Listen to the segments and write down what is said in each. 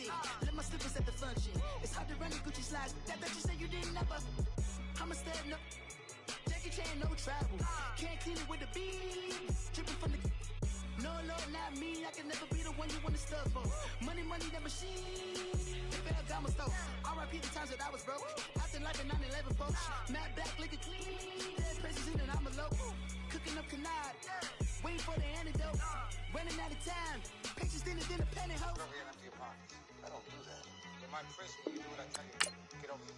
stick. Let my slippers at the function. It's hard to run the Gucci slides. That bet you say you didn't never. I'm a stud, no. Jackie Chan, no travel. Can't clean it with the beat. Dripping from the. No, Lord, not me. I can never be the one you want to stuff for. Money, that machine. The Ferragamo store. R.I.P. the times that I was broke. Acting like a 9/11 folks. Matte back, looking clean. Dead presents in and I'm alone. Cooking up canard. Waiting for the antidote. Running out of time. Pictures thinner than a penny hoe. Go ahead empty your pockets. I don't do that. In my prison, when you do what I tell you, get over here.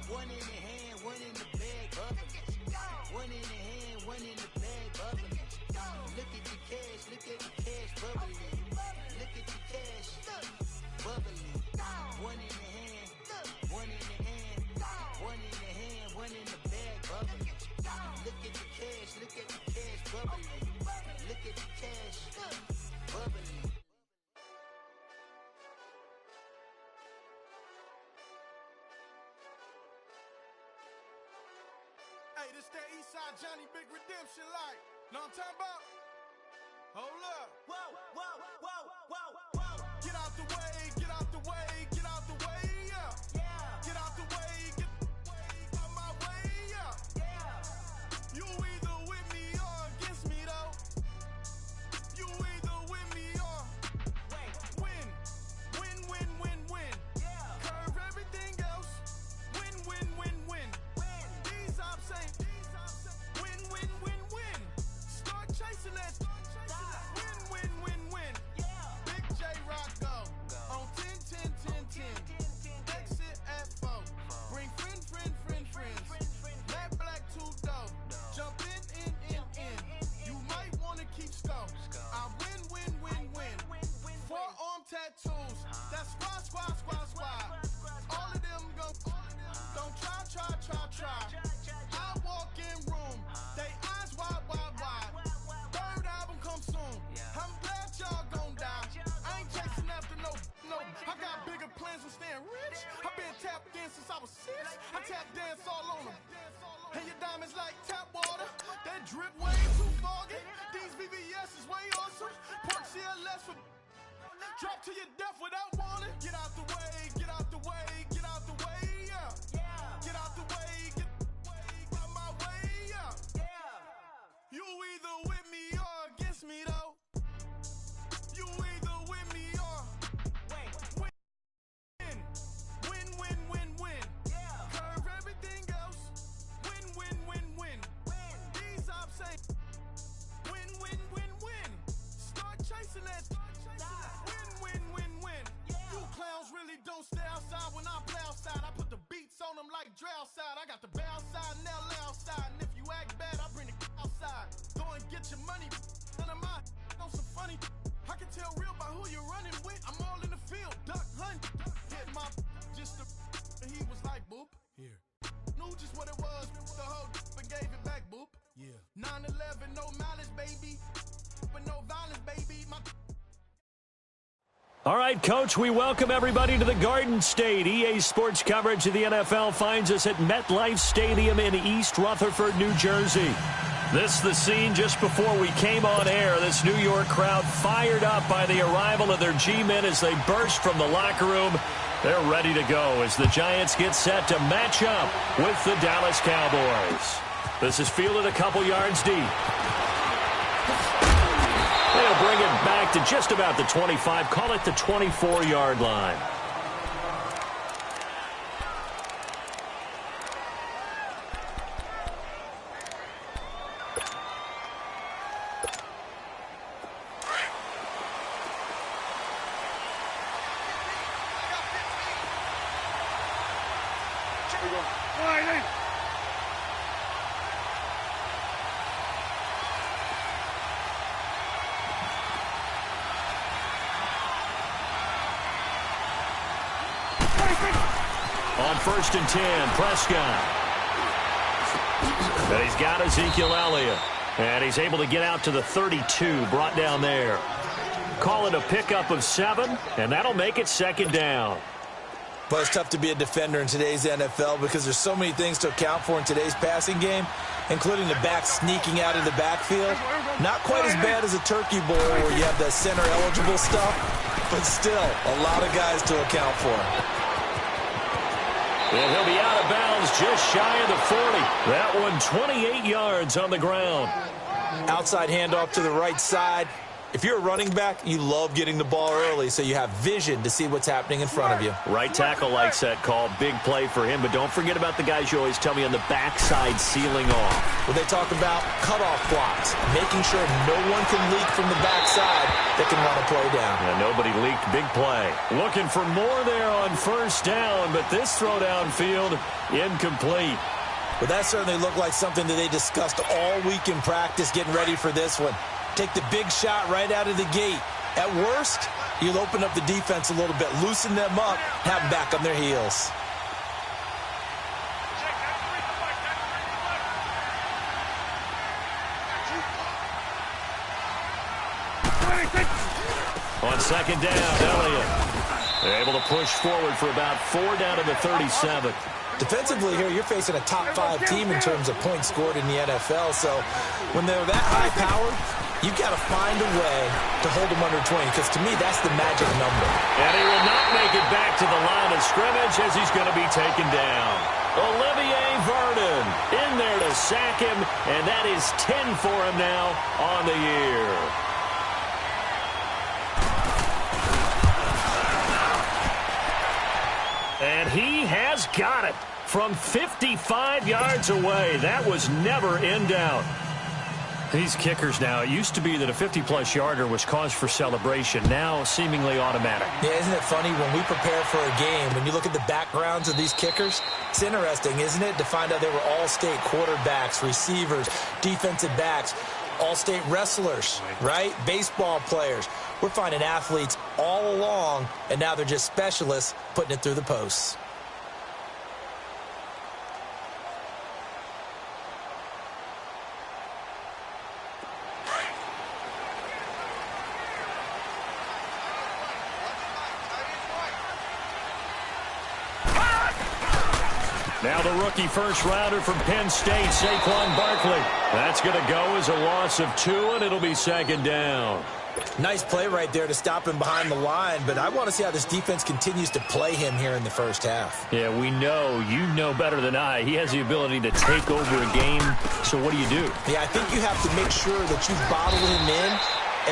One in the hand, one in the bag, bubbling. One in the hand, one in the bag, bubbling. Look at the cash, bubbling. Look at the cash, bubbling. One in the hand, one in the hand, one in the hand, one in the bag, bubbling. Look at the cash, bubbling. Look at the cash, bubbling. Hey, this that Eastside Johnny Big Redemption like. Know what I'm talking about? Hold up. Whoa. Get out the way, get out the way, get out the way, yeah. Get out the way, get out my way, yeah. You either with me or against me, though. You either with me or win. Curve everything else. Win. These I'm saying. Win. Start chasing that. Win. Big J Rock go. On 10. Exit at 4. Bring friends. That black two-door. Jump in. You might want to keep score. I win. Forearm tattoos. That's squad. All of them go. Don't try. I walk in room. They eyes wide. Third album come soon. I'm glad y'all gon' die. I ain't chasing after no. I got bigger plans than staying rich. I been tap dance since I was 6. I tap dance all on them. And your diamonds like tap water. That drip way too foggy. These VVS is way awesome. Pork CLS for drop to your death without warning. Get out the way, yeah. Get out the way, get out my way, yeah. You either with me or against me, though. You either with me or win. Curve everything else. Win. These I'm saying. Win. Start chasing that. Win. You clowns really don't stay outside when I play outside. I put the beats on them like Dre outside. I got the bow side and LA outside. And if you act bad, I bring the outside. Go and get your money. None of my know some funny. I can tell real by who you're running with. I'm all in the field. Duck hunt. Hit my just the and he was like boop. Here. Knew just what it was. The whole and gave it back boop. Yeah. 9/11, no mileage, baby. But no violence, baby. My All right, Coach, we welcome everybody to the Garden State. EA Sports coverage of the NFL finds us at MetLife Stadium in East Rutherford, New Jersey. This is the scene just before we came on air. This New York crowd fired up by the arrival of their G-men as they burst from the locker room. They're ready to go as the Giants get set to match up with the Dallas Cowboys. This is fielded a couple yards deep. They'll bring it back to just about the 25, call it the 24-yard line. On 1st and 10, Prescott. And he's got Ezekiel Elliott. And he's able to get out to the 32, brought down there. Call it a pickup of 7, and that'll make it 2nd down. But it's tough to be a defender in today's NFL because there's so many things to account for in today's passing game, including the back sneaking out of the backfield. Not quite as bad as a turkey bowl where you have the center-eligible stuff, but still a lot of guys to account for. And he'll be out of bounds just shy of the 40. That one 28 yards on the ground. Outside handoff to the right side. If you're a running back, you love getting the ball early so you have vision to see what's happening in front of you. Right tackle likes that call. Big play for him, but don't forget about the guys you always tell me on the backside sealing off. When they talk about cutoff blocks, making sure no one can leak from the backside that can run a play down. Yeah, nobody leaked. Big play. Looking for more there on first down, but this throw downfield incomplete. But that certainly looked like something that they discussed all week in practice getting ready for this one. Take the big shot right out of the gate. At worst, you'll open up the defense a little bit, loosen them up, have them back on their heels. On second down, Elliott. They're able to push forward for about 4 down to the 37. Defensively here, you're facing a top-5 team in terms of points scored in the NFL. So when they're that high-powered, you've got to find a way to hold them under 20, because to me, that's the magic number. And he will not make it back to the line of scrimmage as he's going to be taken down. Olivier Vernon in there to sack him, and that is 10 for him now on the year. And he has got it from 55 yards away. That was never in doubt. These kickers now, it used to be that a 50-plus yarder was cause for celebration. Now seemingly automatic. Yeah, isn't it funny when we prepare for a game, when you look at the backgrounds of these kickers, it's interesting, isn't it, to find out they were all-state quarterbacks, receivers, defensive backs, all-state wrestlers, right? Baseball players. We're finding athletes all along, and now they're just specialists putting it through the posts. Now the rookie first-rounder from Penn State, Saquon Barkley. That's going to go as a loss of 2, and it'll be second down. Nice play right there to stop him behind the line, but I want to see how this defense continues to play him here in the first half. Yeah, we know. You know better than I. He has the ability to take over a game, so what do you do? Yeah, I think you have to make sure that you bottle him in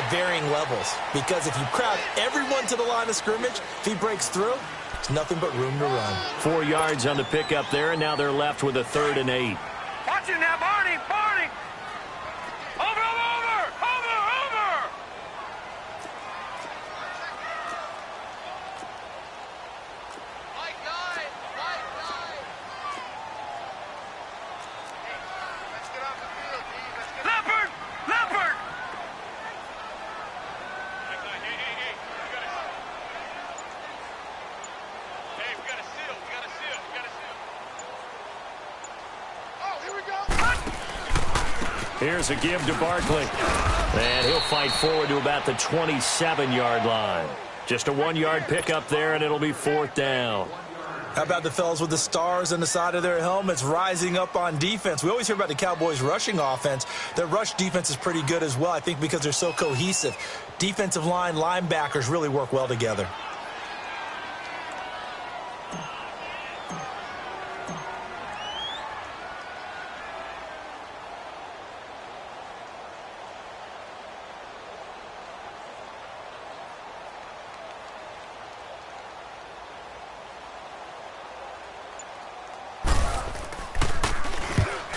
at varying levels, because if you crowd everyone to the line of scrimmage, if he breaks through, it's nothing but room to run. 4 yards on the pickup there, and now they're left with a 3rd and 8. Watch it now, Barney! Barney! Over! White guy! Let's get off the field, D. Let's get Leopard! Leopard! Hey, we got a seal. We got a seal. Oh, here we go. Here's a give to Barkley. And he'll fight forward to about the 27-yard line. Just a 1-yard pickup there, and it'll be 4th down. How about the fellas with the stars on the side of their helmets rising up on defense? We always hear about the Cowboys' rushing offense. Their rush defense is pretty good as well, I think, because they're so cohesive. Defensive line, linebackers really work well together.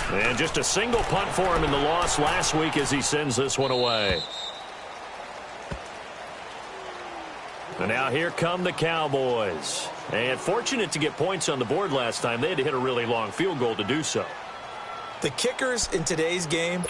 And just a single punt for him in the loss last week as he sends this one away. And now here come the Cowboys. And fortunate to get points on the board last time. They had to hit a really long field goal to do so. The kickers in today's game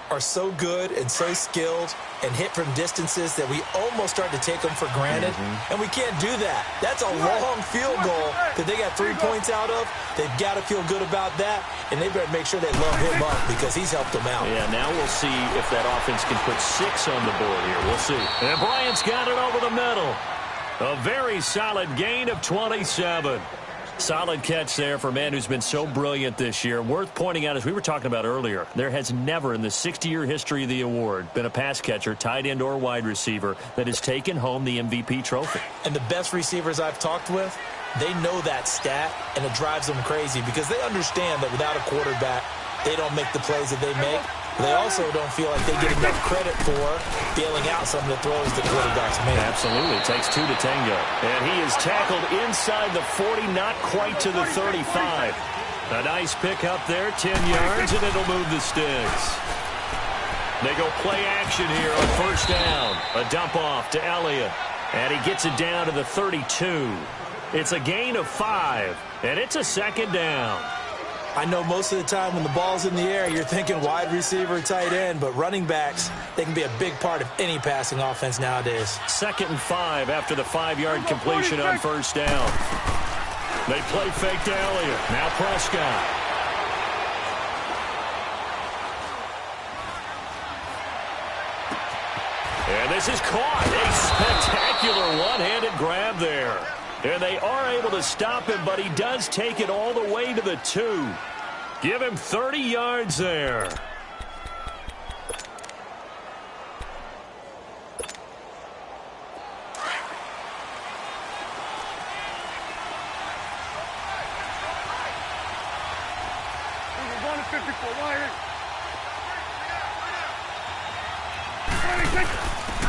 are so good and so skilled and hit from distances that we almost start to take them for granted. And we can't do that. That's a long field goal that they got 3 points out of. They've got to feel good about that, and they better make sure they love him up because he's helped them out. Yeah, now we'll see if that offense can put 6 on the board here. We'll see. And Bryant's got it over the middle. A very solid gain of 27. Solid catch there for a man who's been so brilliant this year. Worth pointing out, as we were talking about earlier, there has never in the 60-year history of the award been a pass catcher, tight end, or wide receiver that has taken home the MVP trophy. And the best receivers I've talked with, they know that stat, and it drives them crazy because they understand that without a quarterback, they don't make the plays that they make. They also don't feel like they get enough credit for bailing out some of the throws the quarterbacks make. Absolutely. It takes two to tango. And he is tackled inside the 40, not quite to the 35. A nice pick up there, 10 yards, and it'll move the sticks. They go play action here on first down. A dump off to Elliott. And he gets it down to the 32. It's a gain of 5, and it's a second down. I know most of the time when the ball's in the air, you're thinking wide receiver, tight end, but running backs, they can be a big part of any passing offense nowadays. 2nd and 5 after the 5-yard completion on first down. They play fake to Elliott. Now Prescott. And this is caught. A spectacular one-handed grab there. And they are able to stop him, but he does take it all the way to the 2. Give him 30 yards there.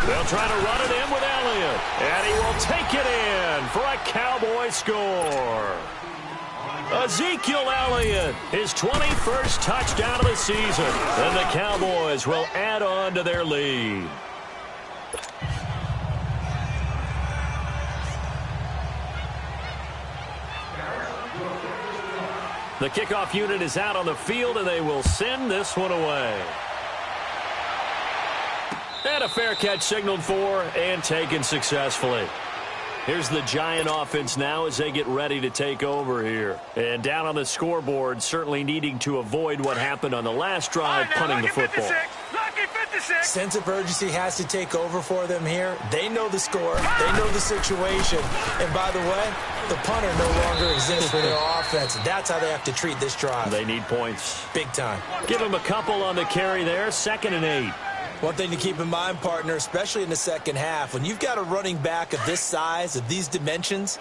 They'll try to run it in with Elliott, and he will take it in for a Cowboy score. Ezekiel Elliott, his 21st touchdown of the season, and the Cowboys will add on to their lead. The kickoff unit is out on the field, and they will send this one away. And a fair catch signaled for and taken successfully. Here's the Giant offense now as they get ready to take over here. And down on the scoreboard, certainly needing to avoid what happened on the last drive, punting the football. Lucky 56. Sense of urgency has to take over for them here. They know the score. They know the situation. And by the way, the punter no longer exists for their offense. That's how they have to treat this drive. They need points. Big time. Give them a couple on the carry there. 2nd and 8. One thing to keep in mind, partner, especially in the second half, when you've got a running back of this size, of these dimensions,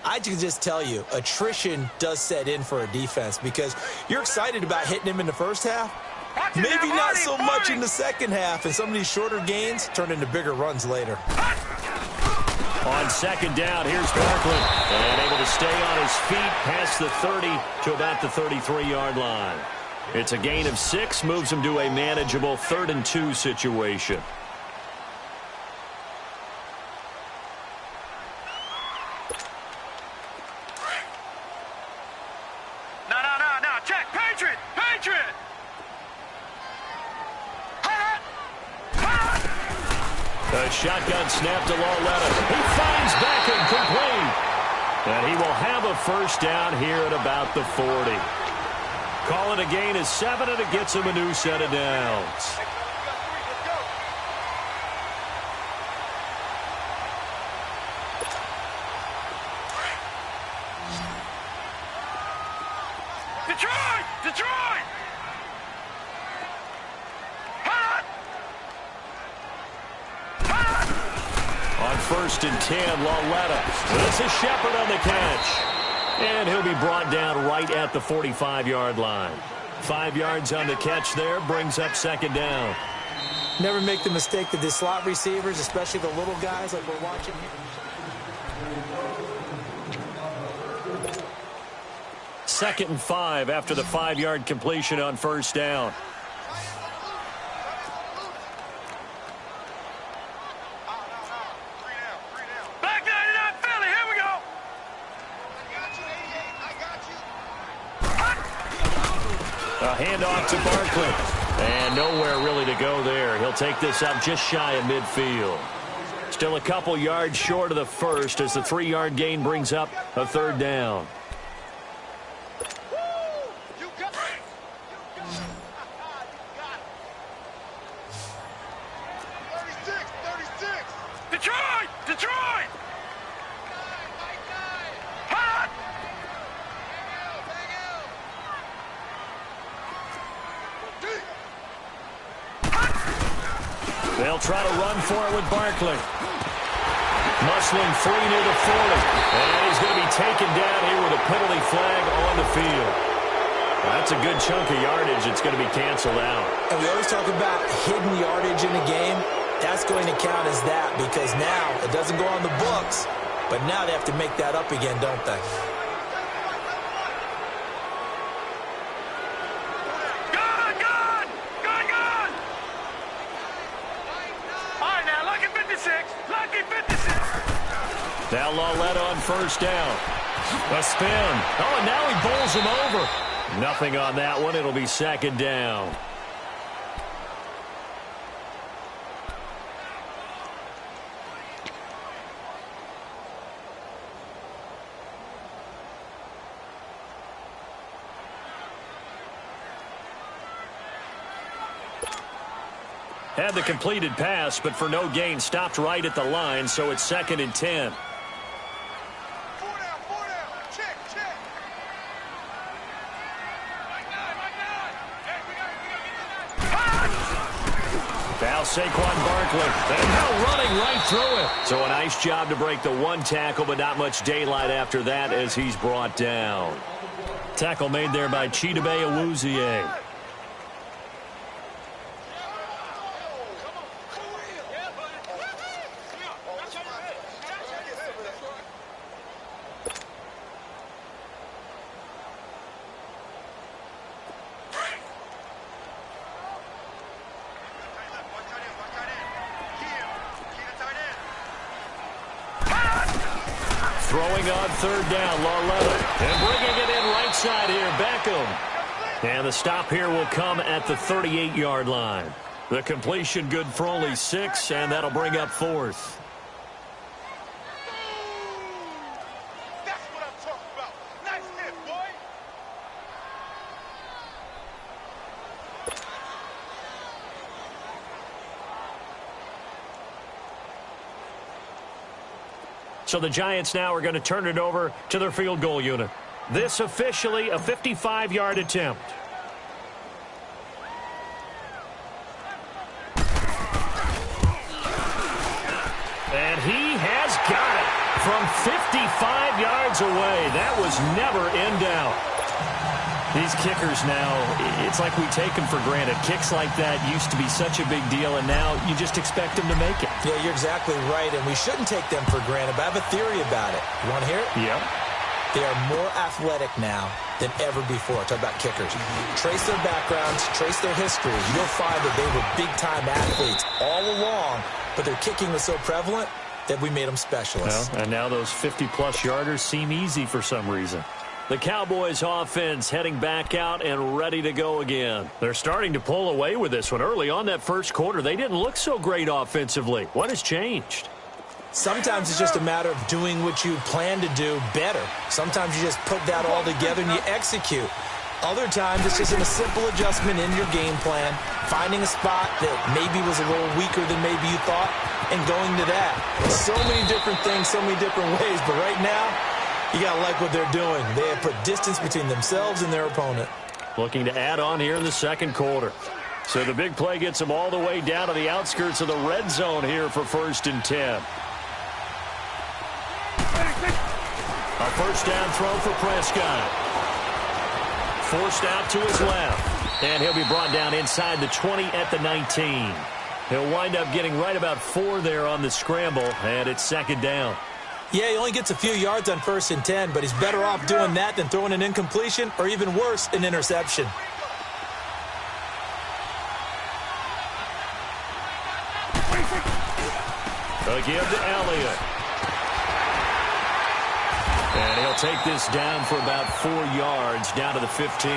I can just tell you, attrition does set in for a defense because you're excited about hitting him in the first half. Maybe not so much in the second half, and some of these shorter gains turn into bigger runs later. On 2nd down, here's Parkland. And able to stay on his feet past the 30 to about the 33-yard line. It's a gain of 6, moves him to a manageable 3rd and 2 situation. No. Check. Patriot. A shotgun snap to Lauletta. He finds Beckham complete. And he will have a first down here at about the 40. Call it a gain of 7, and it gets him a new set of downs. Detroit! On 1st and 10, Lauletta. This is Shepard on the catch. And he'll be brought down right at the 45-yard line. 5 yards on the catch there, brings up 2nd down. Never make the mistake that the slot receivers, especially the little guys like we're watching here. 2nd and 5 after the 5-yard completion on first down. A handoff to Barkley. And nowhere really to go there. He'll take this up just shy of midfield. Still a couple yards short of the first as the 3-yard gain brings up a 3rd down. Detroit! They'll try to run for it with Barkley. Muscling free near the 40. And he's going to be taken down here with a penalty flag on the field. That's a good chunk of yardage. It's going to be canceled out. And we always talk about hidden yardage in a game. That's going to count as that because now it doesn't go on the books, but now they have to make that up again, don't they? Now Lawletta on first down. A spin. Oh, and now he bowls him over. Nothing on that one. It'll be second down. Had the completed pass, but for no gain, stopped right at the line, so it's 2nd and 10. Now Saquon Barkley, and now running right through it. So a nice job to break the one tackle, but not much daylight after that as he's brought down. Tackle made there by Chidobe Awuzie. Throwing on third down, Lawletta. And bringing it in right side here, Beckham. And the stop here will come at the 38-yard line. The completion good for only 6, and that'll bring up 4th. That's what I'm talking about. Nice hit, boy. So the Giants now are going to turn it over to their field goal unit. This officially a 55-yard attempt. And he has got it from 55 yards away. That was never in doubt. These kickers now, it's like we take them for granted. Kicks like that used to be such a big deal, and now you just expect them to make it. Yeah, you're exactly right, and we shouldn't take them for granted, but I have a theory about it. You want to hear it? Yeah. They are more athletic now than ever before. Talk about kickers. Trace their backgrounds, trace their history. You'll find that they were big-time athletes all along, but their kicking was so prevalent that we made them specialists. Well, and now those 50-plus yarders seem easy for some reason. The Cowboys offense heading back out and ready to go again. They're starting to pull away with this one. Early on that first quarter, they didn't look so great offensively. What has changed? Sometimes it's just a matter of doing what you plan to do better. Sometimes you just put that all together and you execute. Other times it's just a simple adjustment in your game plan, finding a spot that maybe was a little weaker than maybe you thought, and going to that. So many different things, so many different ways, but right now, you got to like what they're doing. They have put distance between themselves and their opponent. Looking to add on here in the second quarter. So the big play gets them all the way down to the outskirts of the red zone here for 1st and 10. A first down throw for Prescott. Forced out to his left. And he'll be brought down inside the 20 at the 19. He'll wind up getting right about 4 there on the scramble, and it's 2nd down. Yeah, he only gets a few yards on 1st and 10, but he's better off doing that than throwing an incompletion or even worse, an interception. Again to Elliott. And he'll take this down for about 4 yards, down to the 15.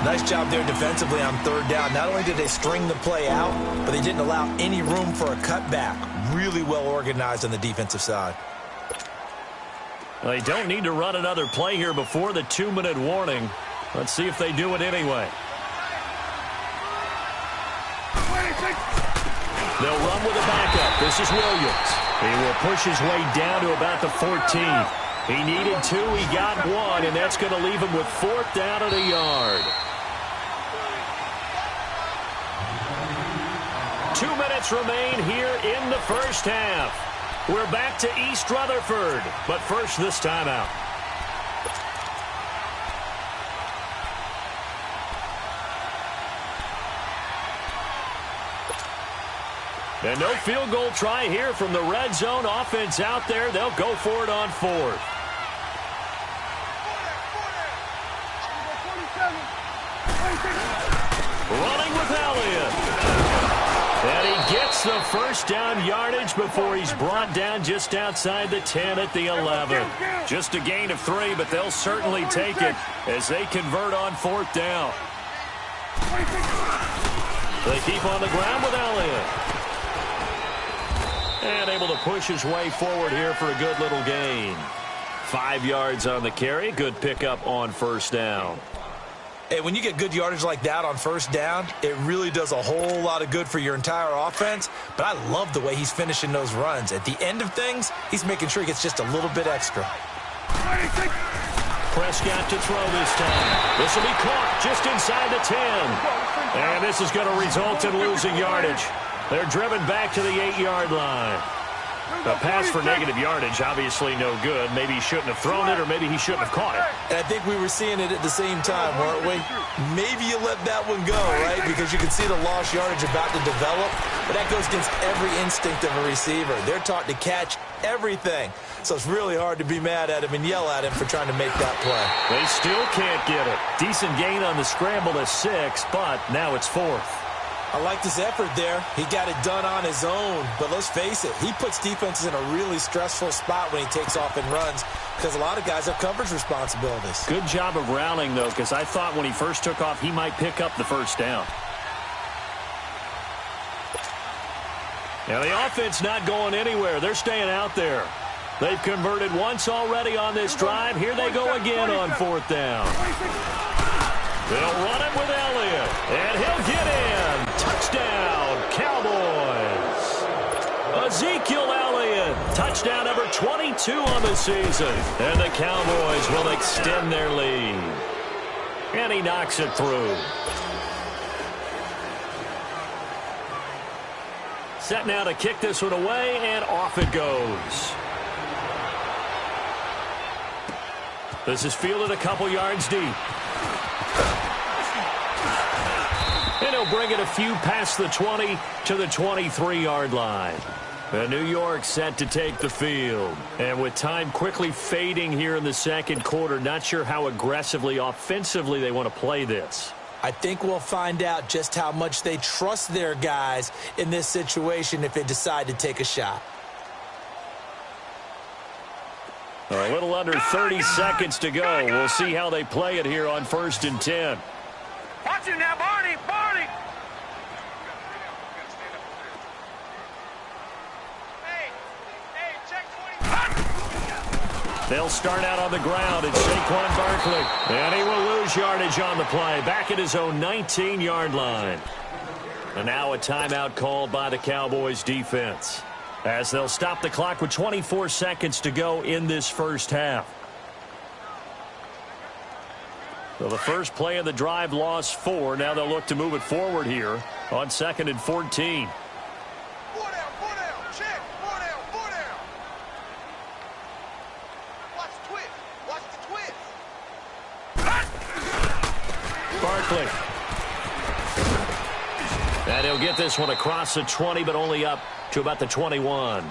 Nice job there defensively on 3rd down. Not only did they string the play out, but they didn't allow any room for a cutback. Really well organized on the defensive side. They don't need to run another play here before the 2-minute warning. Let's see if they do it anyway. They'll run with a backup. This is Williams. He will push his way down to about the 14. He needed 2. He got 1, and that's going to leave him with 4th down at a yard. 2 minutes remain here in the first half. We're back to East Rutherford, but first this timeout. And no field goal try here from the red zone offense out there. They'll go for it on fourth. Running with Elliott. And he gets the first down yardage before he's brought down just outside the 10 at the 11. Just a gain of 3, but they'll certainly take it as they convert on fourth down. They keep on the ground with Elliott. And able to push his way forward here for a good little gain. 5 yards on the carry. Good pickup on first down. Hey, when you get good yardage like that on first down, it really does a whole lot of good for your entire offense. But I love the way he's finishing those runs. At the end of things, he's making sure he gets just a little bit extra. Prescott to throw this time. This will be caught just inside the 10. And this is going to result in losing yardage. They're driven back to the 8-yard line. A pass for negative yardage, obviously no good. Maybe he shouldn't have thrown it, or maybe he shouldn't have caught it. And I think we were seeing it at the same time, weren't we? Maybe you let that one go, right? Because you can see the lost yardage about to develop. But that goes against every instinct of a receiver. They're taught to catch everything. So it's really hard to be mad at him and yell at him for trying to make that play. They still can't get it. Decent gain on the scramble to 6, but now it's 4th. I liked his effort there. He got it done on his own. But let's face it, he puts defenses in a really stressful spot when he takes off and runs because a lot of guys have coverage responsibilities. Good job of rallying, though, because I thought when he first took off, he might pick up the first down. Now, the offense not going anywhere. They're staying out there. They've converted once already on this drive. Here they go again on fourth down. They'll run it with Elliott, and he'll get in. Touchdown, Cowboys. Ezekiel Elliott, touchdown number 22 on the season. And the Cowboys will extend their lead. And he knocks it through. Set now to kick this one away, and off it goes. This is fielded a couple yards deep. And he'll bring it a few past the 20 to the 23-yard line. And New York set to take the field. And with time quickly fading here in the second quarter, not sure how aggressively, offensively they want to play this. I think we'll find out just how much they trust their guys in this situation if they decide to take a shot. A little under 30 seconds to go. We'll see how they play it here on 1st and 10. Watch him now, Barney! Barney! Hey, check 20. They'll start out on the ground. It's Saquon Barkley. And he will lose yardage on the play. Back at his own 19-yard line. And now a timeout called by the Cowboys defense, as they'll stop the clock with 24 seconds to go in this first half. So the first play of the drive lost 4. Now they'll look to move it forward here on 2nd and 14. 4 down, check, 4 down. Watch the twist. Barkley. And he'll get this one across the 20, but only up to about the 21.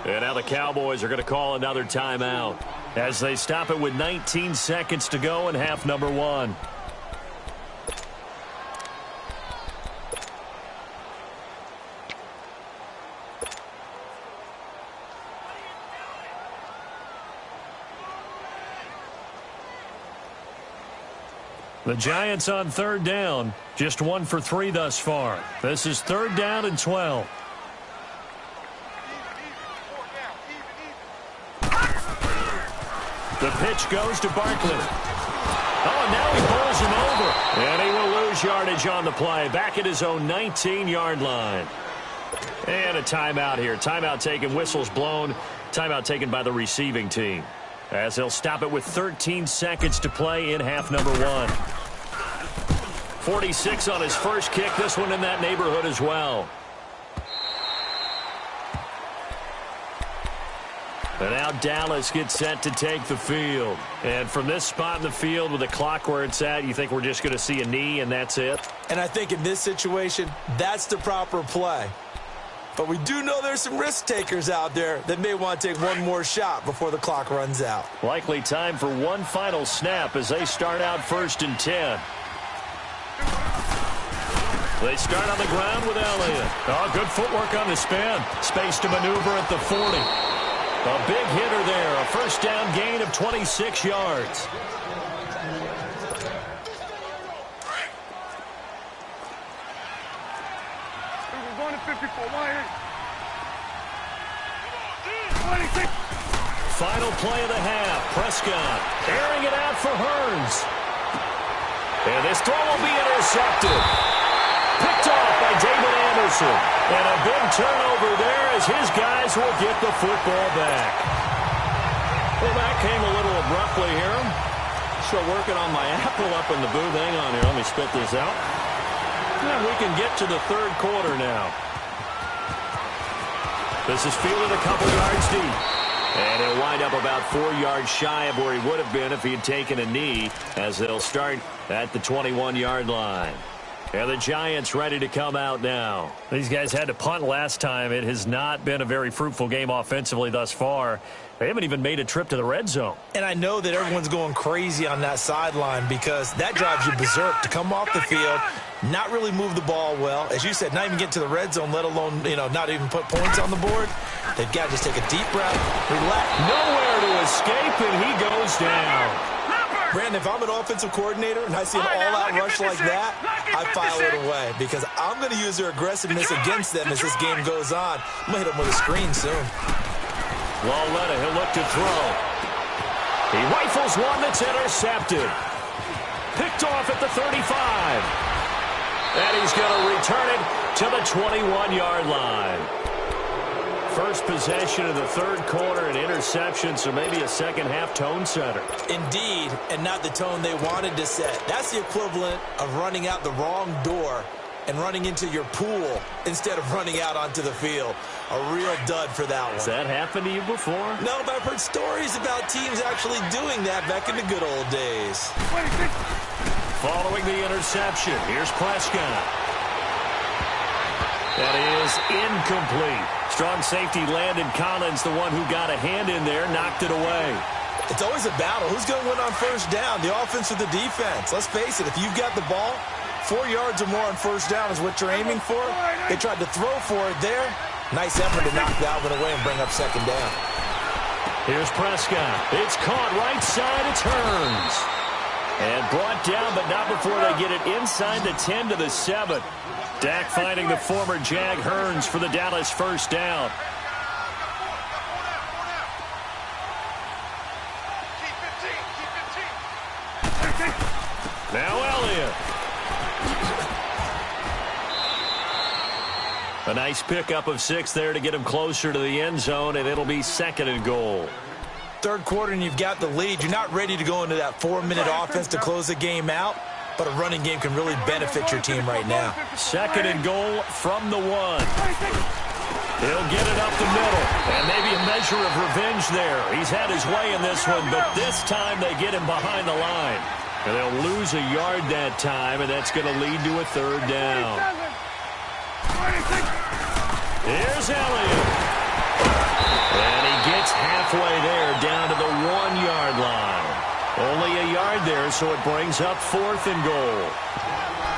And now the Cowboys are going to call another timeout as they stop it with 19 seconds to go in half number 1. The Giants on 3rd down, just 1 for 3 thus far. This is 3rd down and 12. The pitch goes to Barkley. Oh, and now he bowls him over. And he will lose yardage on the play. Back at his own 19-yard line. And a timeout here. Timeout taken, whistles blown. Timeout taken by the receiving team, as they'll stop it with 13 seconds to play in half number 1. 46 on his first kick. This one in that neighborhood as well. And now Dallas gets set to take the field. And from this spot in the field with the clock where it's at, you think we're just going to see a knee and that's it? And I think in this situation, that's the proper play. But we do know there's some risk takers out there that may want to take one more shot before the clock runs out. Likely time for one final snap as they start out 1st and 10. They start on the ground with Elliott. Oh, good footwork on the spin. Space to maneuver at the 40. A big hitter there. A first down gain of 26 yards. We're going to 54. Final play of the half. Prescott airing it out for Hearns. And this throw will be intercepted. Picked off by David Anderson. And a big turnover there as his guys will get the football back. Well, that came a little abruptly here. Still working on my apple up in the booth. Hang on here. Let me spit this out. And we can get to the third quarter now. This is fielded a couple yards deep. And he'll wind up about 4 yards shy of where he would have been if he had taken a knee, as they'll start at the 21-yard line. And the Giants ready to come out now. These guys had to punt last time. It has not been a very fruitful game offensively thus far. They haven't even made a trip to the red zone. And I know that everyone's going crazy on that sideline because that drives you berserk to come off the field, not really move the ball well. As you said, not even get to the red zone, let alone, not even put points on the board. They've got to just take a deep breath, relax. Nowhere to escape, and he goes down. Brandon, if I'm an offensive coordinator and I see an all-out rush like that, I file it away because I'm going to use their aggressiveness against them as this game goes on. I'm going to hit them with a screen soon. Lauletta, he'll look to throw. He rifles one that's intercepted. Picked off at the 35. And he's going to return it to the 21-yard line. First possession of the third quarter, an interception, so maybe a second-half tone setter. Indeed, and not the tone they wanted to set. That's the equivalent of running out the wrong door and running into your pool instead of running out onto the field. A real dud for that one. Has that happened to you before? No, but I've heard stories about teams actually doing that back in the good old days. Following the interception, here's Prescott. That is incomplete. Strong safety Landon Collins, the one who got a hand in there, knocked it away. It's always a battle. Who's going to win on first down, the offense or the defense? Let's face it, if you've got the ball, 4 yards or more on first down is what you're aiming for. They tried to throw for it there. Nice effort to knock that one away and bring up second down. Here's Prescott. It's caught right side. It turns. And brought down, but not before they get it inside the 10 to the 7. Dak finding the former Jag Hearns for the Dallas first down. Now Elliott. A nice pickup of 6 there to get him closer to the end zone, and it'll be 2nd and goal. Third quarter and you've got the lead. You're not ready to go into that 4-minute offense to close the game out, but a running game can really benefit your team right now. 2nd and goal from the 1. He'll get it up the middle, and maybe a measure of revenge there. He's had his way in this one, but this time they get him behind the line. And they'll lose a yard that time, and that's going to lead to a 3rd down. Here's Elliott. And he gets halfway there, down to the 1-yard line. Only a yard there, so it brings up 4th and goal.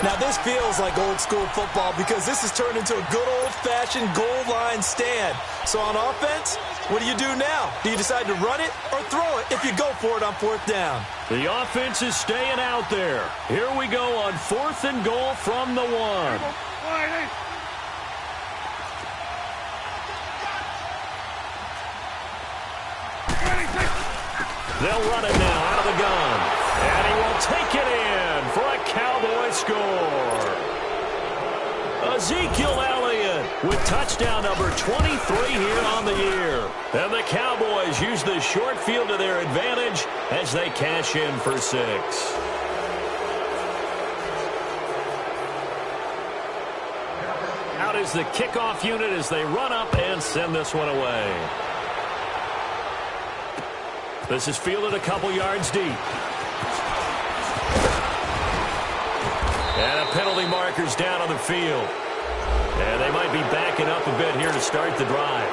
Now, this feels like old-school football because this has turned into a good old-fashioned goal line stand. So on offense, what do you do now? Do you decide to run it or throw it if you go for it on 4th down? The offense is staying out there. Here we go on 4th and goal from the 1. They'll run it now out of the gun. And he will take it in for a Cowboy score. Ezekiel Elliott with touchdown number 23 here on the year. And the Cowboys use the short field to their advantage as they cash in for 6. Out is the kickoff unit as they run up and send this one away. This is fielded a couple yards deep. And a penalty marker's down on the field. And they might be backing up a bit here to start the drive.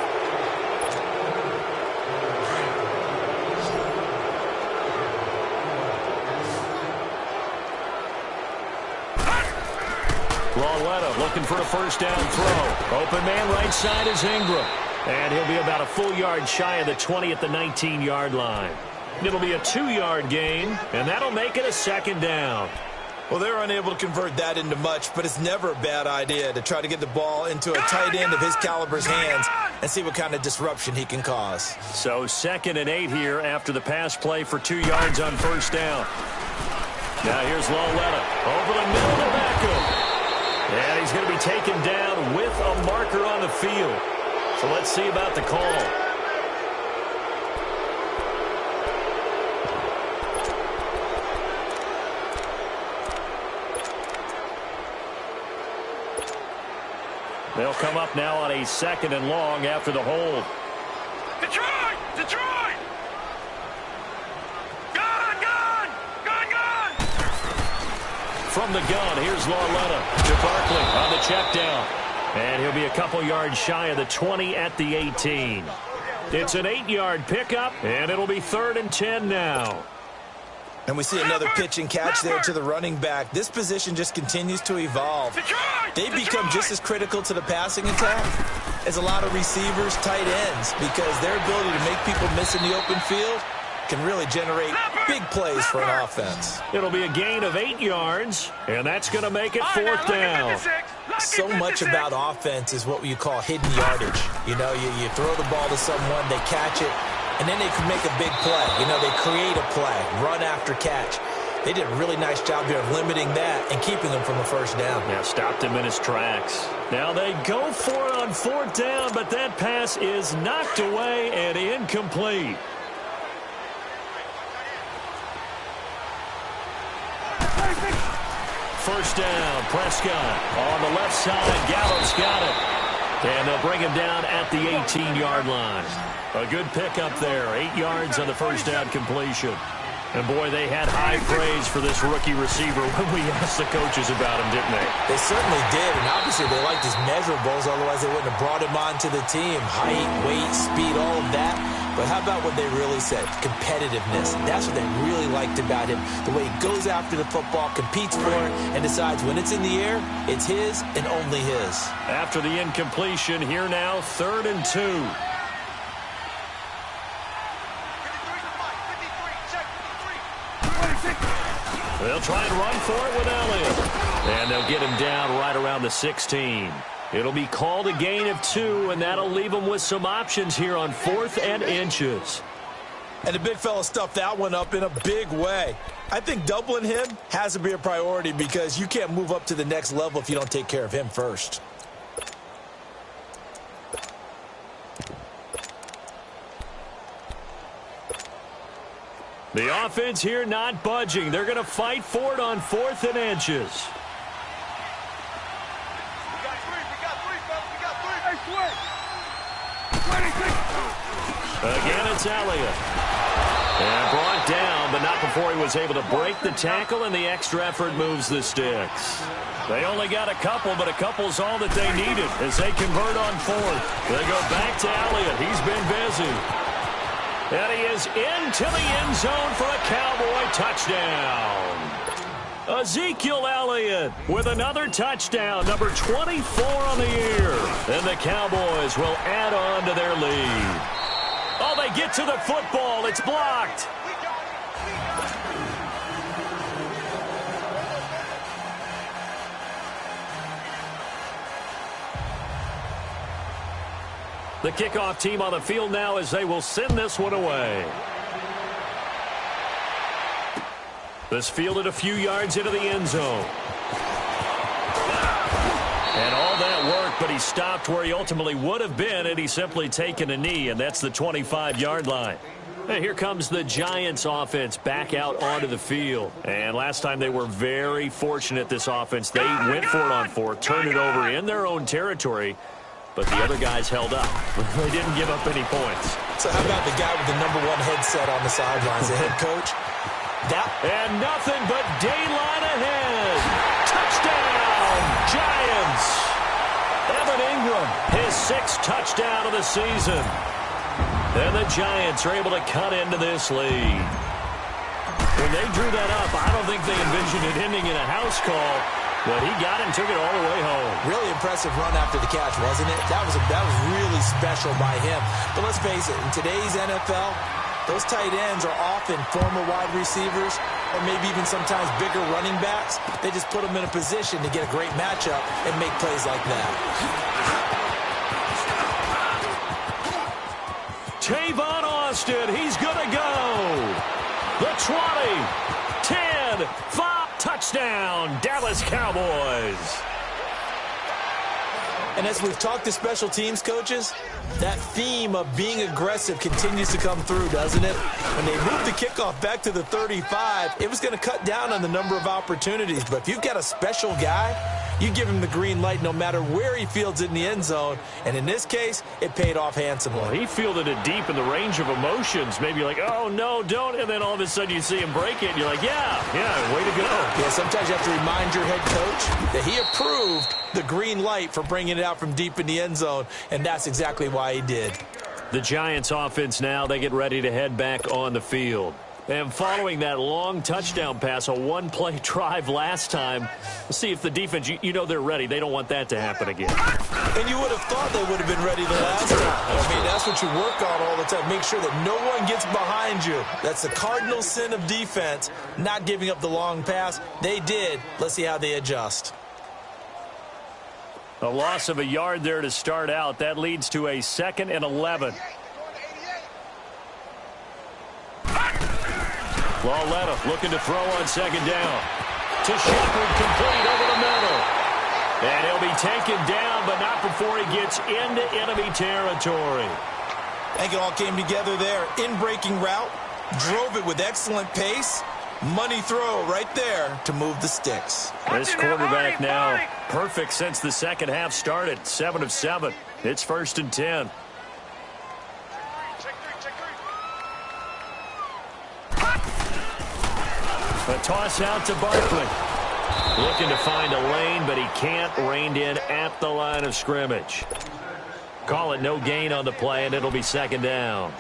Lauletta looking for a first down throw. Open man right side is Ingram. And he'll be about a full yard shy of the 20 at the 19-yard line. It'll be a 2-yard gain, and that'll make it a second down. Well, they're unable to convert that into much, but it's never a bad idea to try to get the ball into a tight end of his caliber's hands and see what kind of disruption he can cause. So 2nd and 8 here after the pass play for 2 yards on first down. Now here's Lauletta over the middle to Beckham. And he's going to be taken down with a marker on the field. So let's see about the call. They'll come up now on a 2nd and long after the hold. Detroit! Detroit! Gun! Gun! Gun! Gun! From the gun, here's Lauletta to Barkley on the check down. And he'll be a couple yards shy of the 20 at the 18. It's an 8-yard pickup, and it'll be 3rd and 10 now. And we see another pitch and catch there to the running back. This position just continues to evolve. They become just as critical to the passing attack as a lot of receivers, tight ends, because their ability to make people miss in the open field can really generate big plays for an offense. It'll be a gain of 8 yards, and that's going to make it 4th down. So much about offense is what you call hidden yardage. You know, you throw the ball to someone, they catch it, and then they can make a big play. You know, they create a play, run after catch. They did a really nice job here of limiting that and keeping him from a first down. Yeah, stopped him in his tracks. Now they go for it on 4th down, but that pass is knocked away and incomplete. First down, Prescott on the left side. Gallup's got it. And they'll bring him down at the 18-yard line. A good pickup there. 8 yards on the first down completion. And, boy, they had high praise for this rookie receiver when we asked the coaches about him, didn't they? They certainly did, and obviously they liked his measurables, otherwise they wouldn't have brought him onto the team. Height, weight, speed, all of that. But how about what they really said? Competitiveness. That's what they really liked about him. The way he goes after the football, competes for it, and decides when it's in the air, it's his and only his. After the incompletion, here now, 3rd and 2. They'll try and run for it with Elliott. And they'll get him down right around the 16. It'll be called a gain of 2, and that'll leave them with some options here on 4th and inches. And the big fella stuffed that one up in a big way. I think doubling him has to be a priority because you can't move up to the next level if you don't take care of him first. The offense here not budging. They're going to fight for it on 4th and inches. Again, it's Elliott. And brought down, but not before he was able to break the tackle, and the extra effort moves the sticks. They only got a couple, but a couple's all that they needed as they convert on 4th. They go back to Elliott. He's been busy. And he is into the end zone for a Cowboy touchdown. Ezekiel Elliott with another touchdown, number 24 on the year. And the Cowboys will add on to their lead. Oh, they get to the football. It's blocked. The kickoff team on the field now as they will send this one away. This fielded a few yards into the end zone. And all that work, but he stopped where he ultimately would have been, and he's simply taken a knee, and that's the 25-yard line. And here comes the Giants offense back out onto the field. And last time they were very fortunate, this offense. They went for it on 4, turned it over in their own territory, but the other guys held up. They didn't give up any points. So how about the guy with the #1 headset on the sidelines, the head coach? And nothing but daylight ahead. Touchdown, Giants. Evan Ingram, his 6th touchdown of the season. And the Giants are able to cut into this lead. When they drew that up, I don't think they envisioned it ending in a house call, but he got it and took it all the way home. Really impressive run after the catch, wasn't it? That was really special by him. But let's face it, in today's NFL, those tight ends are often former wide receivers or maybe even sometimes bigger running backs. They just put them in a position to get a great matchup and make plays like that. Tavon Austin, he's going to go. The 20, 10, 5, touchdown, Dallas Cowboys. And as we've talked to special teams coaches, that theme of being aggressive continues to come through, doesn't it? When they moved the kickoff back to the 35, it was going to cut down on the number of opportunities. But if you've got a special guy, you give him the green light no matter where he fields it in the end zone. And in this case, it paid off handsomely. Well, he fielded it deep in the range of emotions. Maybe you're like, oh, no, don't. And then all of a sudden you see him break it, and you're like, yeah, way to go. Yeah, sometimes you have to remind your head coach that he approved the green light for bringing it out from deep in the end zone, and that's exactly why he did. The Giants offense now, they get ready to head back on the field. And following that long touchdown pass, a one-play drive last time, let's see if the defense, you know they're ready. They don't want that to happen again. And you would have thought they would have been ready the last time. I mean, that's what you work on all the time. Make sure that no one gets behind you. That's the cardinal sin of defense, not giving up the long pass. They did. Let's see how they adjust. A loss of a yard there to start out. That leads to a 2nd and 11. Lauletta looking to throw on 2nd down. To Shepard, complete over the middle. And he'll be taken down, but not before he gets into enemy territory. I think it all came together there. In-breaking route, drove it with excellent pace. Money throw right there to move the sticks. This quarterback now perfect since the second half started. 7 of 7. It's 1st and 10. A toss out to Barkley. Looking to find a lane, but he can't. Reined in at the line of scrimmage. Call it no gain on the play, and it'll be 2nd down.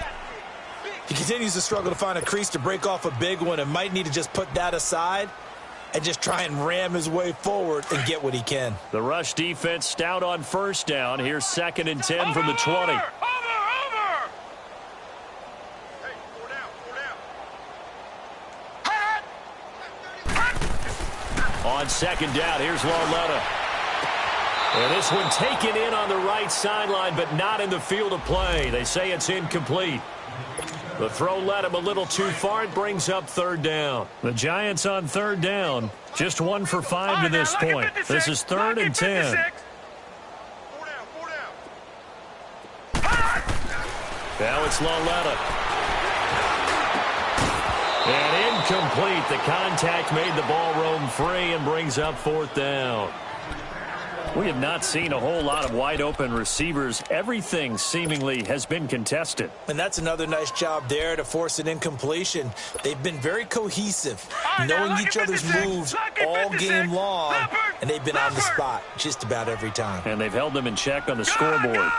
He continues to struggle to find a crease to break off a big one and might need to just put that aside and just try and ram his way forward and get what he can. The rush defense stout on 1st down. Here's 2nd and 10 from the 20. Over! Hey, 4 down. On 2nd down, here's Lauletta. And this one taken in on the right sideline, but not in the field of play. They say it's incomplete. The throw led him a little too far. It brings up 3rd down. The Giants on 3rd down. Just 1 for 5 to this point. This is 3rd and 10. 4 down. Now it's Lauletta. And incomplete. The contact made the ball roam free and brings up 4th down. We have not seen a whole lot of wide-open receivers. Everything seemingly has been contested. And that's another nice job there to force an incompletion. They've been very cohesive, knowing each other's moves all game long, and they've been on the spot just about every time. And they've held them in check on the scoreboard.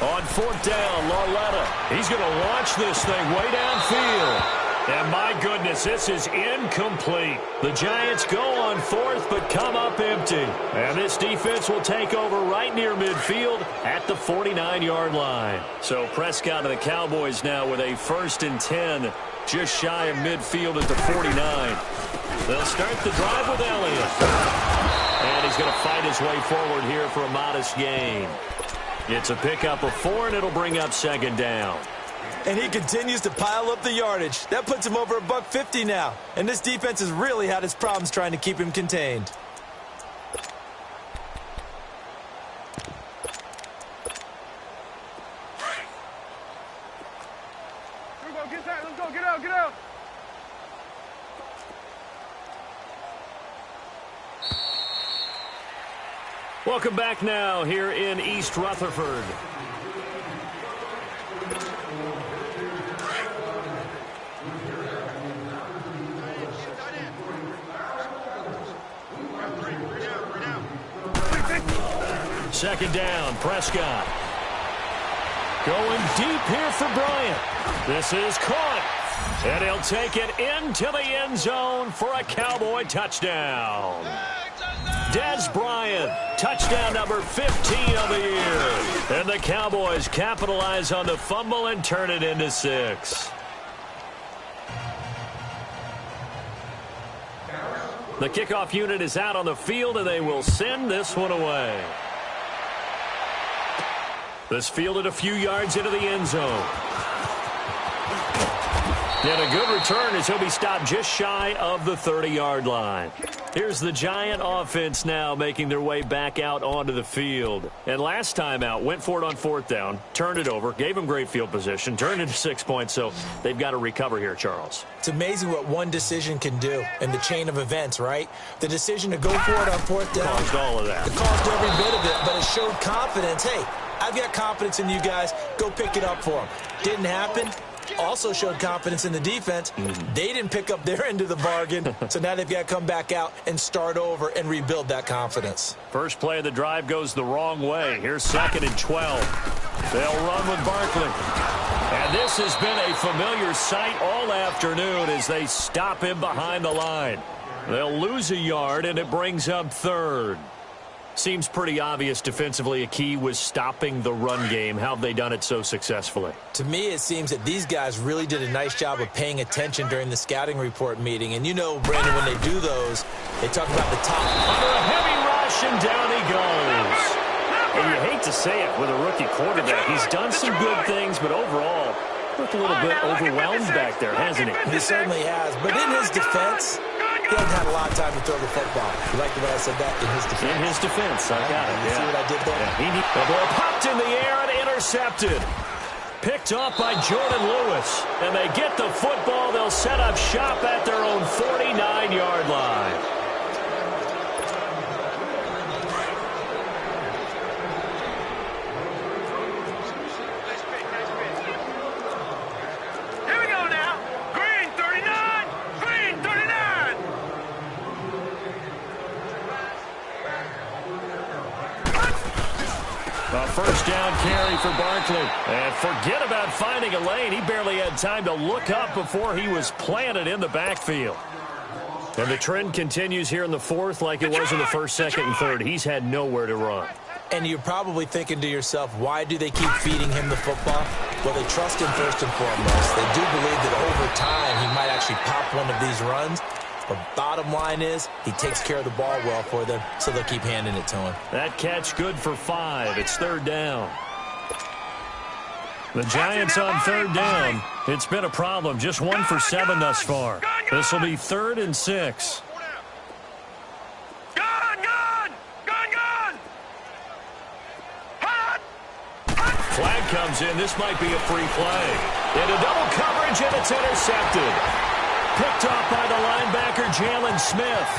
On 4th down, Lauletta. He's going to launch this thing way downfield. And my goodness, this is incomplete. The Giants go on 4th, but come up empty. And this defense will take over right near midfield at the 49-yard line. So Prescott and the Cowboys now with a 1st and 10, just shy of midfield at the 49. They'll start the drive with Elliott. And he's going to fight his way forward here for a modest gain. It's a pickup of 4, and it'll bring up 2nd down. And he continues to pile up the yardage. That puts him over $150 now. And this defense has really had its problems trying to keep him contained. Let's go, get out. Welcome back now here in East Rutherford. Second down, Prescott. Going deep here for Bryant. This is caught. And he'll take it into the end zone for a Cowboy touchdown. Dez Bryant, touchdown number 15 of the year. And the Cowboys capitalize on the fumble and turn it into 6. The kickoff unit is out on the field, and they will send this one away. This fielded a few yards into the end zone. And a good return as he'll be stopped just shy of the 30-yard line. Here's the Giant offense now making their way back out onto the field. And last time out, went for it on 4th down, turned it over, gave them great field position, turned into 6 points, so they've got to recover here, Charles. It's amazing what one decision can do in the chain of events, right? The decision to go for it on 4th down. Caused all of that. It caused every bit of it, but it showed confidence. Hey, I've got confidence in you guys. Go pick it up for them. Didn't happen. Also showed confidence in the defense. They didn't pick up their end of the bargain, so now they've got to come back out and start over and rebuild that confidence. First play of the drive goes the wrong way. Here's 2nd and 12. They'll run with Barkley. And this has been a familiar sight all afternoon as they stop him behind the line. They'll lose a yard, and it brings up 3rd. Seems pretty obvious defensively a key was stopping the run game. How have they done it so successfully? To me, it seems that these guys really did a nice job of paying attention during the scouting report meeting. And you know, Brandon, when they do those, they talk about the top. Under a heavy rush, and down he goes. And you hate to say it with a rookie quarterback. He's done some good things, but overall, looked a little bit overwhelmed back there, hasn't he? He certainly has. But in his defense, he hasn't had a lot of time to throw the football. You like the way I said that? In his defense. In his defense, I got it. You see what I did there? Yeah, the ball popped in the air and intercepted. Picked off by Jordan Lewis. And they get the football. They'll set up shop at their own 49-yard line. First down carry for Barkley. And forget about finding a lane. He barely had time to look up before he was planted in the backfield. And the trend continues here in the 4th like it was in the 1st, 2nd, and 3rd. He's had nowhere to run. And you're probably thinking to yourself, why do they keep feeding him the football? Well, they trust him first and foremost. They do believe that over time he might actually pop one of these runs. But bottom line is, he takes care of the ball well for them, so they'll keep handing it to him. That catch good for 5. It's 3rd down. The Giants on 3rd down. It's been a problem. Just 1 for 7 thus far. This will be 3rd and 6. Flag comes in. This might be a free play. Into double coverage, and it's intercepted. Picked off by the linebacker, Jalen Smith.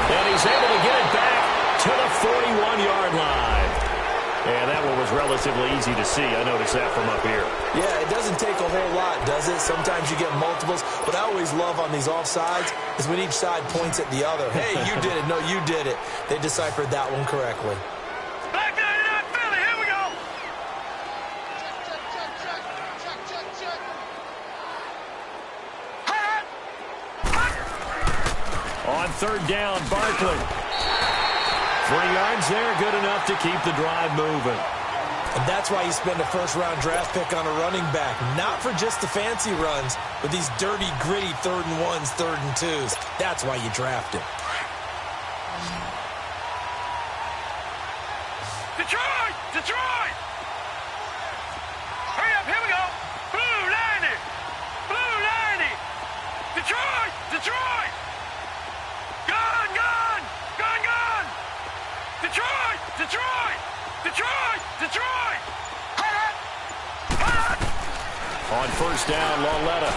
And he's able to get it back to the 41-yard line. And that one was relatively easy to see. I noticed that from up here. Yeah, it doesn't take a whole lot, does it? Sometimes you get multiples. What I always love on these offsides is when each side points at the other. Hey, you did it. No, you did it. They deciphered that one correctly. On 3rd down, Barkley. 3 yards there, good enough to keep the drive moving. And that's why you spend a first-round draft pick on a running back. Not for just the fancy runs, but these dirty, gritty 3rd and 1s, 3rd and 2s. That's why you draft him. Detroit! Detroit! Hurry up, here we go! Blue 90! Blue 90! Detroit! Detroit! Gun! Gun! Gun! Gun! Detroit! Detroit! Detroit! Detroit! Hot! Hot! On 1st down, Lauletta.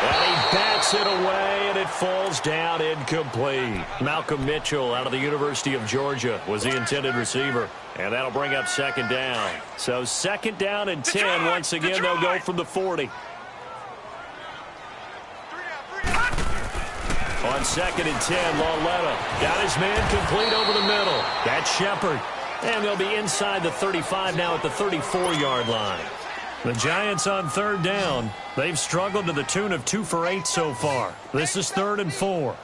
And he bats it away, and it falls down incomplete. Malcolm Mitchell out of the University of Georgia was the intended receiver. And that'll bring up 2nd down. So 2nd down and 10. Once again, they'll go from the 40. On 2nd and 10, Lauletta got his man complete over the middle. That's Shepard. And they'll be inside the 35 now at the 34-yard line. The Giants on 3rd down. They've struggled to the tune of 2 for 8 so far. This is 3rd and 4.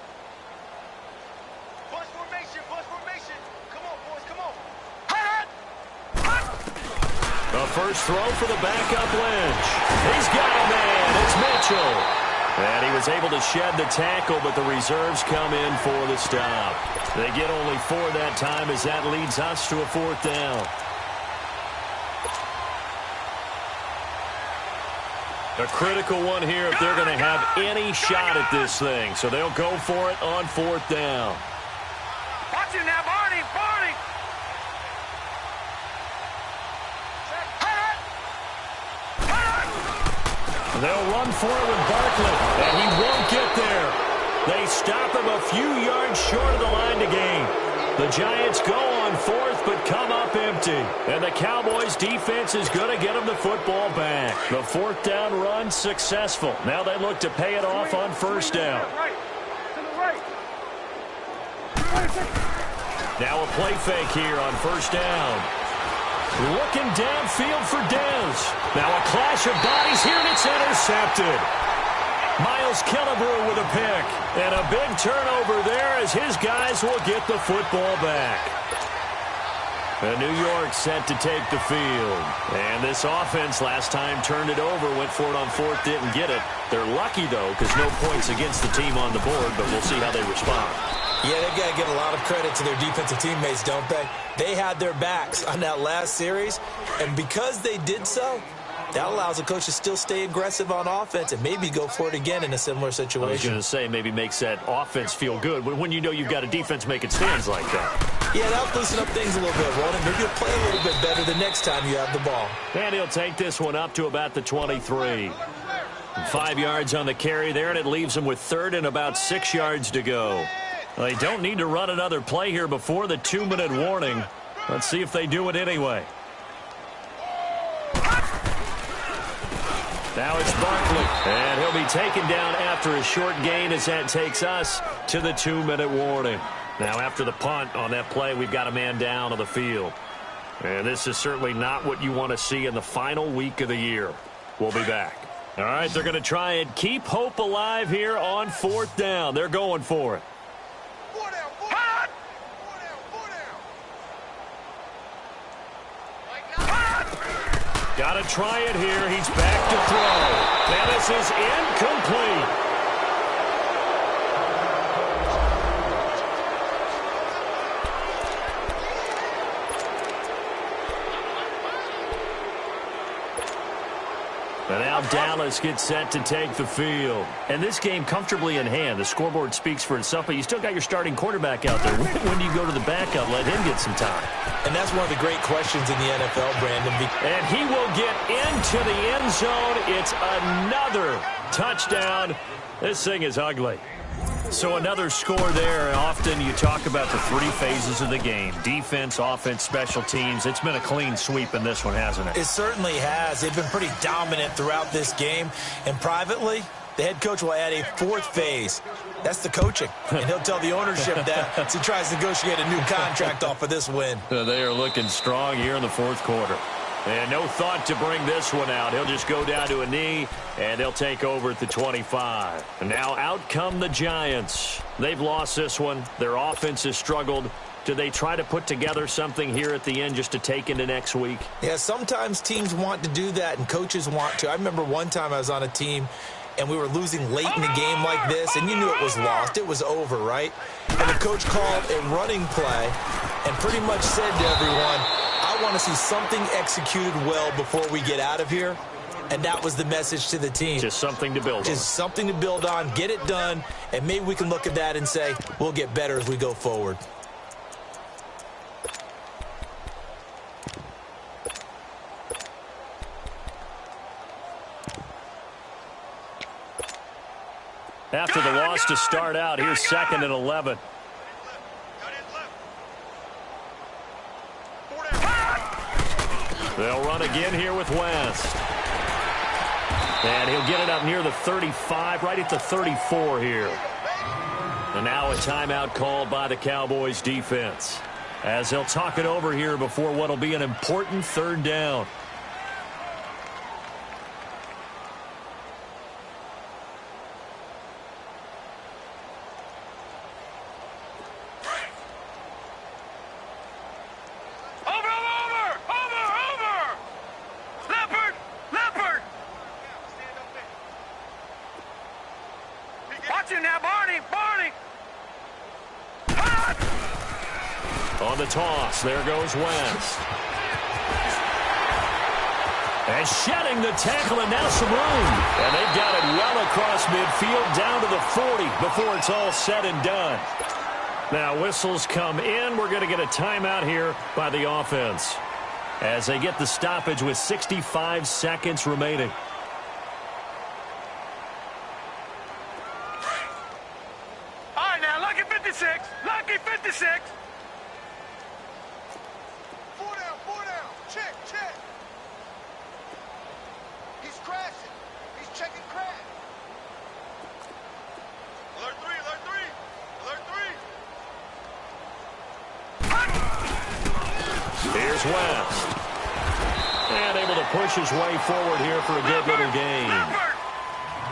Bus formation, bus formation. Come on, boys, come on. The first throw for the backup Lynch. He's got a man. It's Mitchell. And he was able to shed the tackle, but the reserves come in for the stop. They get only 4 that time as that leads us to a 4th down. A critical one here if they're going to have any shot at this thing. So they'll go for it on 4th down. Watch it now, Barney, Barney. They'll run for it with Barkley, and he won't get there. They stop him a few yards short of the line to gain. The Giants go on 4th, but come up empty. And the Cowboys' defense is going to get them the football back. The 4th down run successful. Now they look to pay it off on 1st down. Now a play fake here on 1st down. Looking downfield for Dez. Now a clash of bodies here, and it's intercepted. Miles Killebrew with a pick. And a big turnover there as his guys will get the football back. And New York set to take the field. And this offense last time turned it over, went for it on 4th, didn't get it. They're lucky, though, because no points against the team on the board, but we'll see how they respond. Yeah, they've got to give a lot of credit to their defensive teammates, don't they? They had their backs on that last series, and because they did so, that allows the coach to still stay aggressive on offense and maybe go for it again in a similar situation. I was going to say maybe makes that offense feel good when you know you've got a defense making stands like that. Yeah, that'll loosen up things a little bit, Ronan. Maybe you'll play a little bit better the next time you have the ball. And he'll take this one up to about the 23. 5 yards on the carry there, and it leaves him with 3rd and about 6 yards to go. They don't need to run another play here before the 2-minute warning. Let's see if they do it anyway. Now it's Barkley, and he'll be taken down after a short gain as that takes us to the 2-minute warning. Now after the punt on that play, we've got a man down on the field. And this is certainly not what you want to see in the final week of the year. We'll be back. All right, they're going to try and keep hope alive here on 4th down. They're going for it. Got to try it here. He's back to throw. And this is incomplete. And now Dallas gets set to take the field. And this game comfortably in hand. The scoreboard speaks for itself, but you still got your starting quarterback out there. When do you go to the backup, let him get some time? And that's one of the great questions in the NFL, Brandon. And he will get into the end zone. It's another touchdown. This thing is ugly. So another score there. Often you talk about the 3 phases of the game. Defense, offense, special teams. It's been a clean sweep in this one, hasn't it? It certainly has. They've been pretty dominant throughout this game. And privately, the head coach will add a 4th phase. That's the coaching. And he'll tell the ownership that as he tries to negotiate a new contract off of this win. They are looking strong here in the 4th quarter. And no thought to bring this one out. He'll just go down to a knee, and they'll take over at the 25. And now out come the Giants. They've lost this one. Their offense has struggled. Do they try to put together something here at the end just to take into next week? Yeah, sometimes teams want to do that, and coaches want to. I remember one time I was on a team, and we were losing late in the game like this, and you knew it was lost. It was over, right? And the coach called a running play and pretty much said to everyone, I want to see something executed well before we get out of here. And that was the message to the team. Just something to build on. Just something to build on, get it done, and maybe we can look at that and say, we'll get better as we go forward. After the loss to start out, here's 2nd and 11. They'll run again here with West. And he'll get it up near the 35, right at the 34 here. And now a timeout called by the Cowboys defense, as they'll talk it over here before what will be an important third down. On the toss, there goes Wentz. And shedding the tackle, and now some room. And they've got it well across midfield, down to the 40 before it's all said and done. Now whistles come in. We're going to get a timeout here by the offense as they get the stoppage with 65 seconds remaining. All right, now, lucky 56. Lucky 56. Four down. Check. He's crashing. He's checking crash. Alert 3. Here's Wentz. And able to push his way forward here for a good little gain.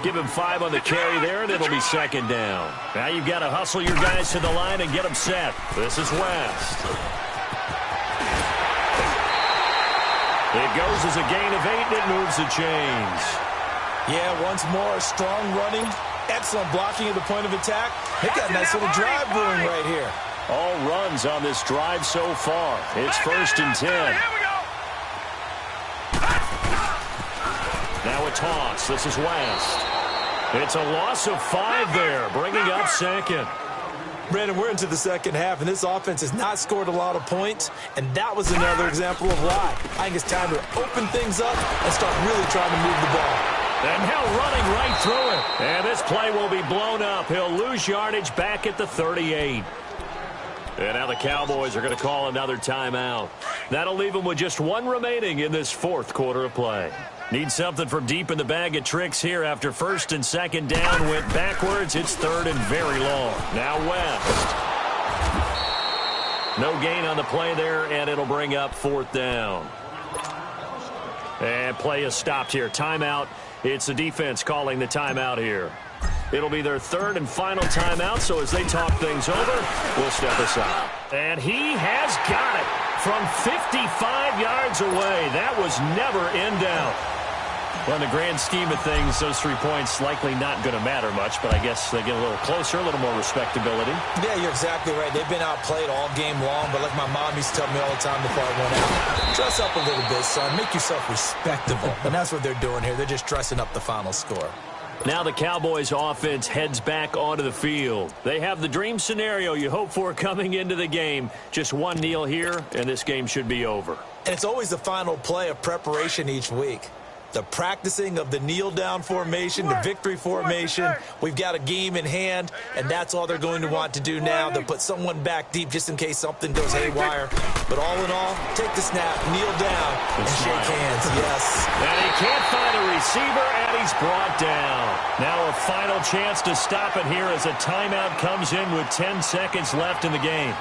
Give him 5 on the carry there, and it'll be second down. Now you've got to hustle your guys to the line and get them set. This is West. It goes as a gain of 8, and it moves the chains. Yeah, once more, strong running, excellent blocking at the point of attack. They got a nice little drive brewing right here. All runs on this drive so far. It's 1st and 10. Here we go. Now a toss. This is West. It's a loss of 5 there, bringing up second. Brandon, we're into the second half, and this offense has not scored a lot of points, and that was another example of why. I think it's time to open things up and start really trying to move the ball. And now running right through it. And this play will be blown up. He'll lose yardage back at the 38. And now the Cowboys are going to call another timeout. That'll leave them with just 1 remaining in this 4th quarter of play. Need something from deep in the bag of tricks here after 1st and 2nd down went backwards. It's 3rd and very long. Now West. No gain on the play there, and it'll bring up 4th down. And play is stopped here. Timeout. It's the defense calling the timeout here. It'll be their 3rd and final timeout, so as they talk things over, we'll step aside. And he has got it from 55 yards away. That was never in doubt. Well, in the grand scheme of things, those 3 points likely not going to matter much, but I guess they get a little closer, a little more respectability. Yeah, you're exactly right. They've been outplayed all game long, but like my mom used to tell me all the time before I went out, dress up a little bit, son. Make yourself respectable. And that's what they're doing here. They're just dressing up the final score. Now the Cowboys offense heads back onto the field. They have the dream scenario you hope for coming into the game. Just 1 kneel here, and this game should be over. And it's always the final play of preparation each week. The practicing of the kneel-down formation, the victory formation. We've got a game in hand, and that's all they're going to want to do now. They'll put someone back deep just in case something goes haywire. But all in all, take the snap, kneel down, and shake hands. Yes. And he can't find a receiver, and he's brought down. Now a final chance to stop it here as a timeout comes in with 10 seconds left in the game.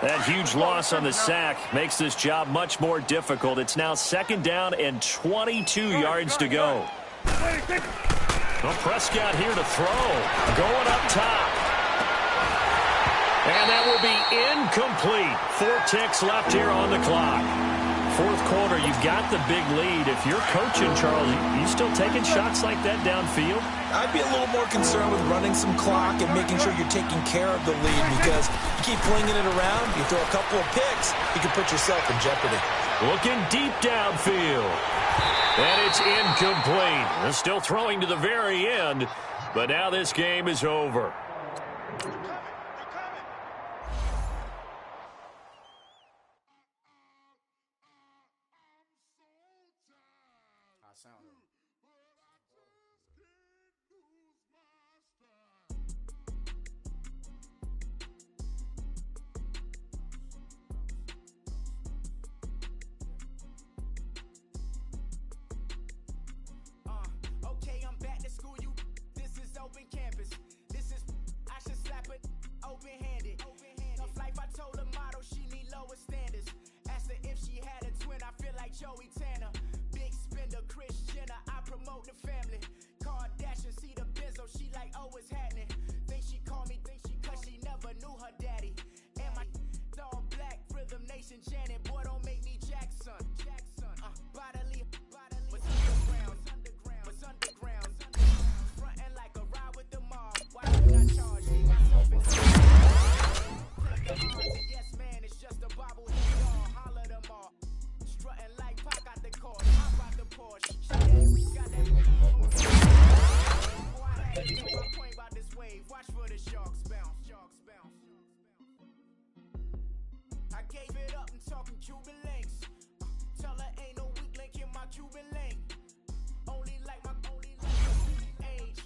That huge loss on the sack makes this job much more difficult. It's now 2nd down and 22 yards to go. Well, Prescott here to throw. Going up top. And that will be incomplete. 4 ticks left here on the clock. 4th quarter, you've got the big lead. If you're coaching, Charles, you still taking shots like that downfield? I'd be a little more concerned with running some clock and making sure you're taking care of the lead, because you keep flinging it around, you throw a couple of picks, you can put yourself in jeopardy. Looking deep downfield. And it's incomplete. They're still throwing to the very end, but now this game is over. open-handed. Tough life, I told her motto, she need lower standards. Asked her if she had a twin, I feel like Joey Tanner. Big spender, Kris Jenner, I promote the family. Kardashian, see the Benzo, she like, oh, it's happening. Think she called me, cause she never knew her daddy. And my all black, Rhythm Nation, Janet, boy, don't make me Jackson. Bodily, was underground. Frontin' like a ride with the mob. Why should I charge me? Myself and yes, man, it's just a bobblehead doll. Holler them all. Strutting like Pac out the course. Hop out the Porsche. Got that. Boy, I had to make my point about this wave. Watch for the sharks bounce. I gave it up and talking Cuban links. Tell her ain't no weak link in my Cuban link. Only like my age.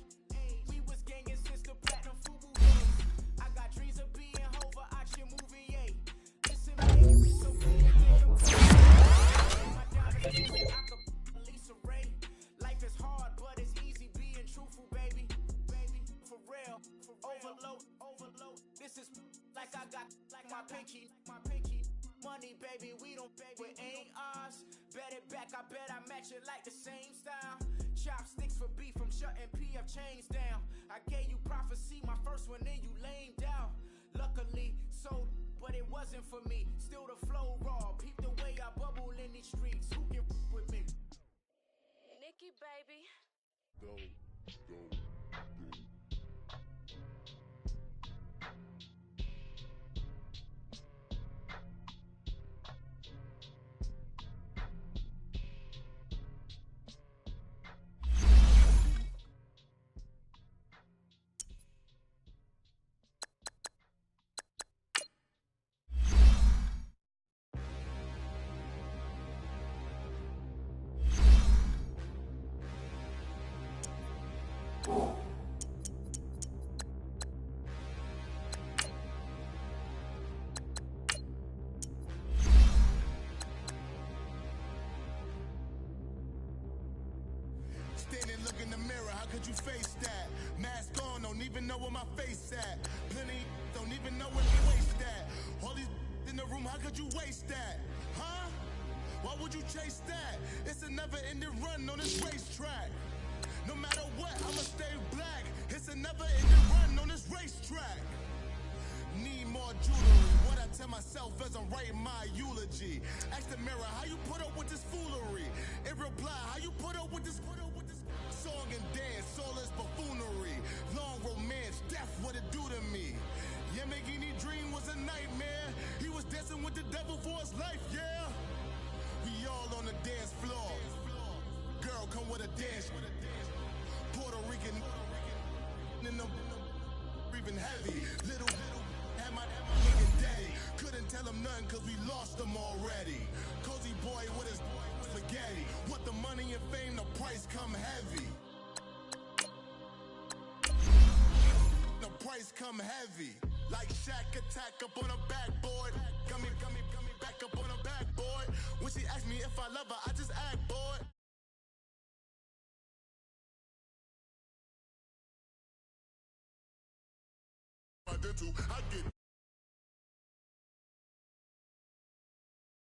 We was gangin' since the platinum FUBU days. I got dreams of being Hova, Action movie, yeah. Listen, baby, so big, my diamonds dancing, I could Lisa Ray. Life is hard, but it's easy being truthful, baby. For real. Overload. This is like I got like my pinky. Money, baby, we don't pay, it ain't ours. Bet it back, I bet I match it like the same style. Chopsticks for beef, I'm shutting PF chains down. I gave you prophecy, my first one, then you lamed out. Luckily, sold, but it wasn't for me. Still the flow raw, peep the way I bubble in these streets. Who can with me? Nikki, baby. Go. Standing, look in the mirror, how could you face that? Mask on, don't even know where my face at. Plenty, don't even know where to waste that. All these in the room, how could you waste that? Huh? Why would you chase that? It's a never-ending run on this racetrack. No matter what, I'ma stay black. It's a never-ending run on this racetrack. Need more jewelry, what I tell myself as I'm writing my eulogy. Ask the mirror, how you put up with this foolery? It reply, how you put up with this song and dance, soulless buffoonery. Long romance, death, what it do to me. Yamagini dream was a nightmare. He was dancing with the devil for his life, yeah. We all on the dance floor. Girl, come with a dance. Puerto Rican in the breathing heavy. Little had my looking daddy. Couldn't tell him nothing cause we lost him already. Cozy boy with his spaghetti. What the money and fame, the price come heavy. The price come heavy. Like Shaq attack up on a backboard. Gummy, back up on a backboard. When she asked me if I love her, I just act bored. I get